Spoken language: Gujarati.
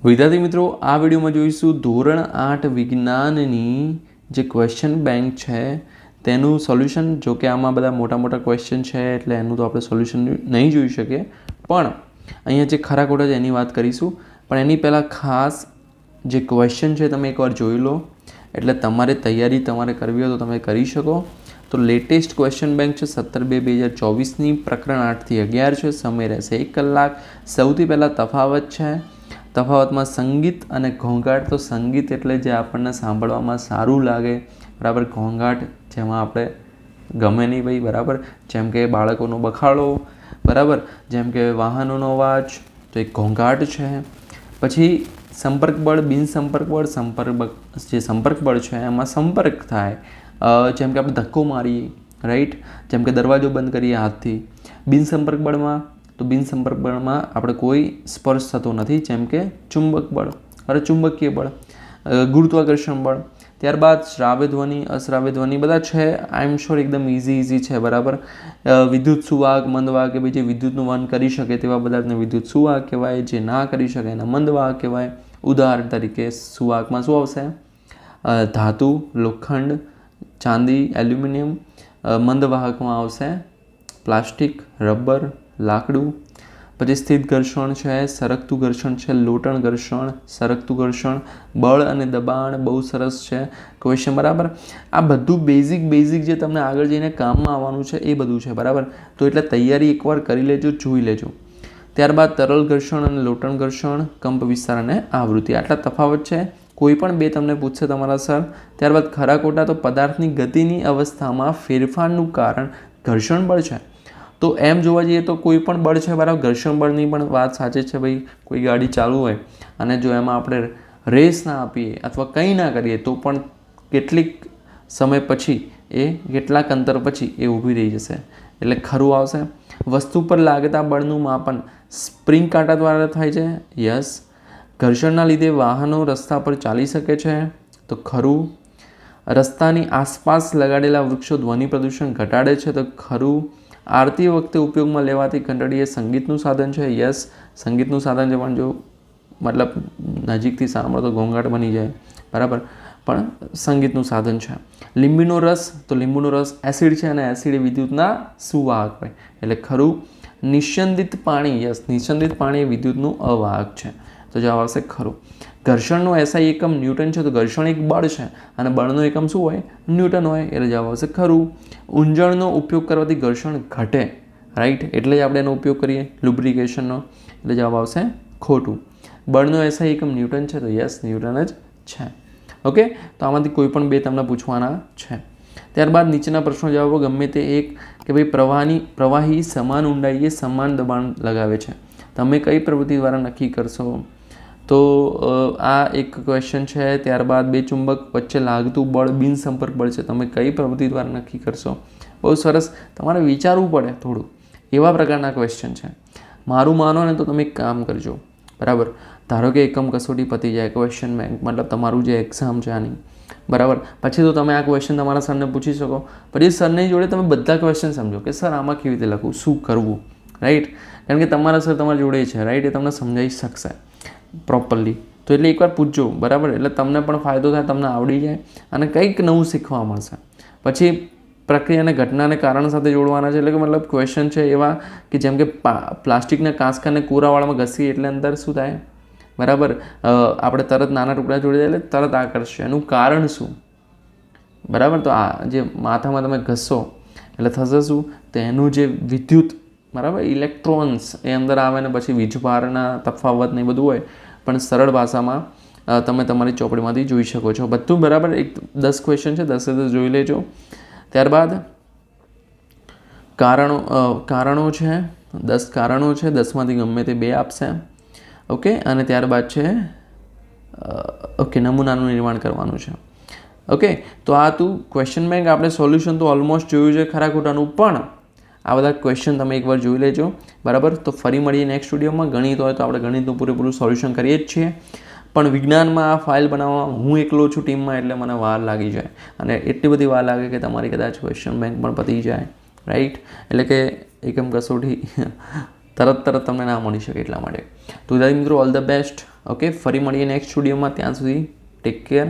વિદ્યાર્થી મિત્રો, આ વિડીયોમાં જોઈશું ધોરણ 8 વિજ્ઞાનની જે ક્વેશ્ચન બેંક છે તેનું સોલ્યુશન. જો કે આમાં બધા મોટા મોટા ક્વેશ્ચન છે એટલે એનું તો આપણે સોલ્યુશન નહીં જોઈ શકીએ, પણ અહીંયા જે ખરા ખોટા છે એની વાત કરીશું. પણ એની પહેલાં ખાસ જે ક્વેશ્ચન છે તમે એકવાર જોઈ લો, એટલે તમારે તૈયારી તમારે કરવી હોય તો તમે કરી શકો. તો લેટેસ્ટ ક્વેશ્ચન બેંક છે 17/2/2024ની, પ્રકરણ 8 થી 11 છે, સમય રહેશે 1 કલાક. સૌથી પહેલાં તફાવત છે. તફાવતમાં સંગીત અને ઘોંઘાટ. તો સંગીત એટલે જે આપણને સાંભળવામાં સારું લાગે, બરાબર. ઘોંઘાટ જેમાં આપણે ગમે નહીં ભાઈ, બરાબર. જેમ કે બાળકોનો બખાડો, બરાબર. જેમ કે વાહનોનો અવાજ, તો એક ઘોંઘાટ છે. પછી સંપર્ક બળ, બિન સંપર્ક બળ. જે સંપર્ક બળ છે એમાં સંપર્ક થાય, જેમ કે આપણે ધક્કો મારીએ, રાઈટ. જેમ કે દરવાજો બંધ કરીએ હાથથી. બિન સંપર્ક બળમાં, તો બિન સંપર્ક બળમાં આપણે કોઈ સ્પર્શ થતો નથી, જેમ કે ચુંબક બળ અને ચુંબકીય બળ, ગુરુત્વાકર્ષણ બળ. ત્યારબાદ શ્રાવ્ય ધ્વનિ, અશ્રાવ્ય ધ્વનિ બધા છે. આઈ એમ શ્યોર એકદમ ઇઝી છે, બરાબર. વિદ્યુત સુવાહક, મંદવાહક કે ભાઈ જે વિદ્યુતનું વહન કરી શકે તેવા પદાર્થને વિદ્યુત સુવાહક કહેવાય. જે ના કરી શકે એના મંદવાહક કહેવાય. ઉદાહરણ તરીકે સુવાહકમાં શું આવશે? ધાતુ, લોખંડ, ચાંદી, એલ્યુમિનિયમ. મંદવાહકમાં આવશે પ્લાસ્ટિક, રબર, લાકડું. પછી સ્થિત ઘર્ષણ છે, સરકતું ઘર્ષણ છે, લોટણ ઘર્ષણ, સરકતું ઘર્ષણ. બળ અને દબાણ બહુ સરસ છે ક્વેશ્ચન, બરાબર. આ બધું બેઝિક જે તમને આગળ જઈને કામમાં આવવાનું છે એ બધું છે, બરાબર. તો એટલે તૈયારી એકવાર કરી લેજો, જોઈ લેજો. ત્યારબાદ તરલ ઘર્ષણ અને લોટણ ઘર્ષણ, કંપ વિસ્તાર અને આવૃત્તિ. આટલા તફાવત છે. કોઈ પણ બે તમને પૂછશે તમારા સર. ત્યારબાદ ખરા ખોટા, તો પદાર્થની ગતિની અવસ્થામાં ફેરફારનું કારણ ઘર્ષણ બળ છે. તો એમ જોવા જઈએ તો કોઈ પણ બળ છે, બરાબર. ઘર્ષણ બળની પણ વાત સાચી છે ભાઈ. કોઈ ગાડી ચાલુ હોય અને જો એમાં આપણે રેસ ના આપીએ અથવા કંઈ ના કરીએ તો પણ કેટલીક સમય પછી કેટલાક અંતર પછી એ ઊભી રહી જશે, એટલે ખરું આવશે. વસ્તુ પર લાગતા બળનું માપન સ્પ્રિંગ કાંટા દ્વારા થાય છે, યસ. ઘર્ષણના લીધે વાહનો રસ્તા પર ચાલી શકે છે, તો ખરું. રસ્તાની આસપાસ લગાડેલા વૃક્ષો ધ્વનિ પ્રદૂષણ ઘટાડે છે, તો ખરું. આરતી વખતે ઉપયોગમાં લેવાતી ઘંટડી એ સંગીતનું સાધન છે, યસ. સંગીતનું સાધન છે, પણ જો મતલબ નજીકથી સાંભળો તો ઘોંઘાટ બની જાય, બરાબર. પણ સંગીતનું સાધન છે. લીંબીનો રસ, તો લીંબુનો રસ એસિડ છે અને એસિડ એ વિદ્યુતના સુવાહક હોય, એટલે ખરું. નિસ્યંદિત પાણી, યસ. નિસ્યંદિત પાણી એ વિદ્યુતનું અવાહક છે, તો જવાબ આવશે ખરું. ઘર્ષણનો એસઆઈ એકમ ન્યૂટન છે, તો ઘર્ષણ એક બળ છે અને બળનો એકમ શું હોય? ન્યૂટન હોય, એટલે જવાબ આવશે ખરું. ઊંજણનો ઉપયોગ કરવાથી ઘર્ષણ ઘટે, રાઈટ. એટલે જ આપણે એનો ઉપયોગ કરીએ લુબ્રિકેશનનો, એટલે જવાબ આવશે ખોટું. બળનો એસઆઈ એકમ ન્યૂટન છે, તો યસ ન્યૂટન જ છે. ઓકે, તો આમાંથી કોઈ પણ બે તમને પૂછવાના છે. ત્યારબાદ નીચેના પ્રશ્નો જવાબો ગમે તે એક, કે ભાઈ પ્રવાહી સમાન ઊંડાઈએ સમાન દબાણ લગાવે છે. તમે કઈ પ્રવૃત્તિ દ્વારા નક્કી કરશો? તો આ એક ક્વેશ્ચન છે. ત્યારબાદ બે ચુંબક વચ્ચે લાગતું બળ બિન સંપર્ક બળ છે. તમે કઈ પ્રવૃત્તિ દ્વારા નક્કી કરશો? બહુ સરસ. તમારે વિચારવું પડે થોડું, એવા પ્રકારના ક્વેશ્ચન છે. મારું માનો ને તો તમે એક કામ કરજો, બરાબર. ધારો કે એકમ કસોટી પતી જાય, ક્વેશ્ચન બેંક મતલબ તમારું જે એક્ઝામ છે આની, બરાબર. પછી તો તમે આ ક્વેશ્ચન તમારા સરને પૂછી શકો. પછી સરની જોડે તમે બધા ક્વેશ્ચન સમજો કે સર આમાં કેવી રીતે લખવું, શું કરવું, રાઈટ. કારણ કે તમારા સર તમારી જોડે છે, રાઈટ. એ તમને સમજાવી શકશે પ્રોપરલી. તો એટલે એકવાર પૂછજો, બરાબર. એટલે તમને પણ ફાયદો થાય, તમને આવડી જાય અને કંઈક નવું શીખવા મળશે. પછી પ્રક્રિયાને ઘટનાને કારણ સાથે જોડવાના છે, એટલે કે મતલબ ક્વેશ્ચન છે એવા કે જેમ કે પ્લાસ્ટિકના કાંસકાને કોરાવાળામાં ઘસીએ એટલે અંદર શું થાય, બરાબર. આપણે તરત નાના ટુકડા જોડી દઈએ એટલે તરત આકર્ષશે. એનું કારણ શું, બરાબર. તો આ જે માથામાં તમે ઘસો એટલે થશે શું, તો એનું જે વિદ્યુત, બરાબર, ઇલેક્ટ્રોન્સ એ અંદર આવે ને પછી વીજભારના તફાવત ને બધું હોય, પણ સરળ ભાષામાં તમે તમારી ચોપડીમાંથી જોઈ શકો છો બધું, બરાબર. 10 ક્વેશ્ચન છે, 10 જોઈ લેજો. ત્યારબાદ કારણો છે, 10 કારણો છે. 10માંથી ગમે તે 2 આપશે, ઓકે. અને ત્યારબાદ છે ઓકે નમૂનાનું નિર્માણ કરવાનું છે, ઓકે. તો આ તું ક્વેશ્ચન બેંક આપણે સોલ્યુશન તો ઓલમોસ્ટ જોયું છે ખરા ખોટાનું, પણ આ બધા ક્વેશ્ચન તમે એકવાર જોઈ લેજો, બરાબર. તો ફરી મળીએ નેક્સ્ટ વિડીયોમાં. ગણિત હોય તો આપણે ગણિતનું પૂરેપૂરું સોલ્યુશન કરીએ જ છીએ, પણ વિજ્ઞાનમાં આ ફાઇલ બનાવવામાં હું એકલો છું ટીમમાં, એટલે મને વાર લાગી જાય અને એટલી બધી વાર લાગે કે તમારી કદાચ ક્વેશ્ચન બેંક પણ પતી જાય, રાઈટ. એટલે કે એકમ કસોટી તરત તમને ના મળી શકે, એટલા માટે. તો વિદ્યાર્થી મિત્રો, ઓલ ધ બેસ્ટ. ઓકે, ફરી મળીએ નેક્સ્ટ સ્ટુડિયોમાં. ત્યાં સુધી ટેક કેર.